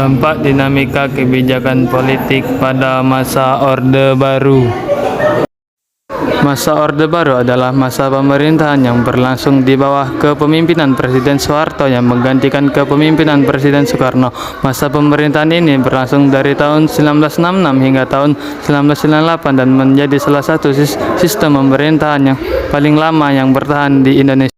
Dampak dinamika kebijakan politik pada masa Orde Baru. Masa Orde Baru adalah masa pemerintahan yang berlangsung di bawah kepemimpinan Presiden Soeharto yang menggantikan kepemimpinan Presiden Soekarno. Masa pemerintahan ini berlangsung dari tahun 1966 hingga tahun 1998 dan menjadi salah satu sistem pemerintahan yang paling lama yang bertahan di Indonesia.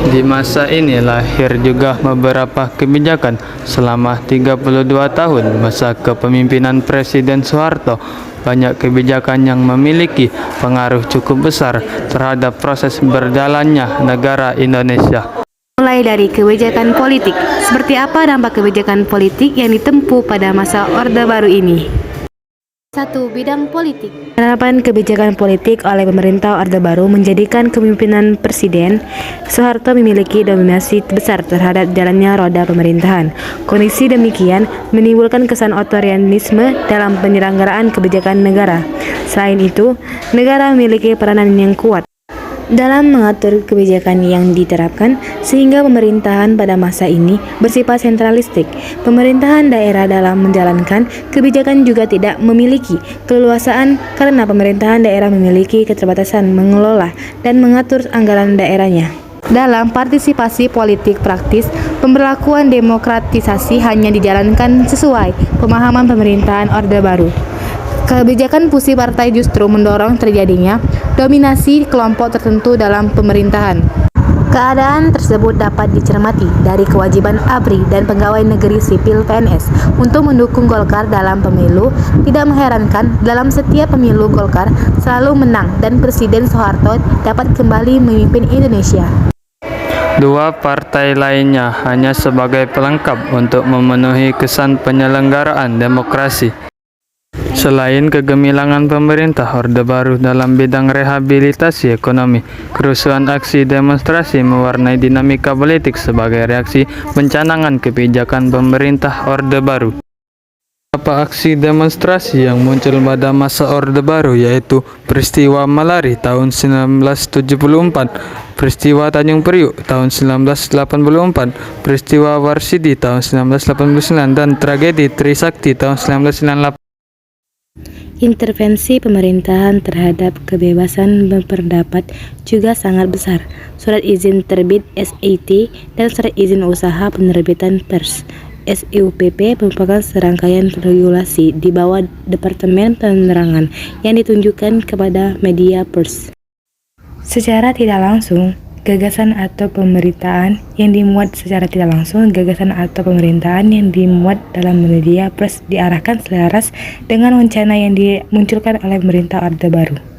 Di masa ini lahir juga beberapa kebijakan selama 32 tahun masa kepemimpinan Presiden Soeharto. Banyak kebijakan yang memiliki pengaruh cukup besar terhadap proses berjalannya negara Indonesia. Mulai dari kebijakan politik, seperti apa dampak kebijakan politik yang ditempuh pada masa Orde Baru ini? 1. Bidang politik. Penerapan kebijakan politik oleh pemerintah Orde Baru menjadikan kepemimpinan Presiden Soeharto memiliki dominasi besar terhadap jalannya roda pemerintahan. Kondisi demikian menimbulkan kesan otoritarianisme dalam penyelenggaraan kebijakan negara. Selain itu, negara memiliki peranan yang kuat dalam mengatur kebijakan yang diterapkan, sehingga pemerintahan pada masa ini bersifat sentralistik. Pemerintahan daerah dalam menjalankan kebijakan juga tidak memiliki keleluasaan karena pemerintahan daerah memiliki keterbatasan mengelola dan mengatur anggaran daerahnya. Dalam partisipasi politik praktis, pemberlakuan demokratisasi hanya dijalankan sesuai pemahaman pemerintahan Orde Baru. Kebijakan fusi partai justru mendorong terjadinya dominasi kelompok tertentu dalam pemerintahan. Keadaan tersebut dapat dicermati dari kewajiban ABRI dan pegawai negeri sipil PNS untuk mendukung Golkar dalam pemilu. Tidak mengherankan, dalam setiap pemilu Golkar selalu menang dan Presiden Soeharto dapat kembali memimpin Indonesia. Dua partai lainnya hanya sebagai pelengkap untuk memenuhi kesan penyelenggaraan demokrasi. Selain kegemilangan pemerintah Orde Baru dalam bidang rehabilitasi ekonomi, kerusuhan aksi demonstrasi mewarnai dinamika politik sebagai reaksi pencanangan kebijakan pemerintah Orde Baru. Beberapa aksi demonstrasi yang muncul pada masa Orde Baru yaitu peristiwa Malari tahun 1974, peristiwa Tanjung Priuk tahun 1984, peristiwa Warsidi tahun 1989, dan tragedi Trisakti tahun 1998. Intervensi pemerintahan terhadap kebebasan berpendapat juga sangat besar. Surat izin terbit SIT dan surat izin usaha penerbitan pers SIUPP merupakan serangkaian regulasi di bawah Departemen Penerangan yang ditunjukkan kepada media pers. Secara tidak langsung, gagasan atau pemberitaan yang dimuat dalam media pers diarahkan selaras dengan rencana yang dimunculkan oleh pemerintah Orde Baru.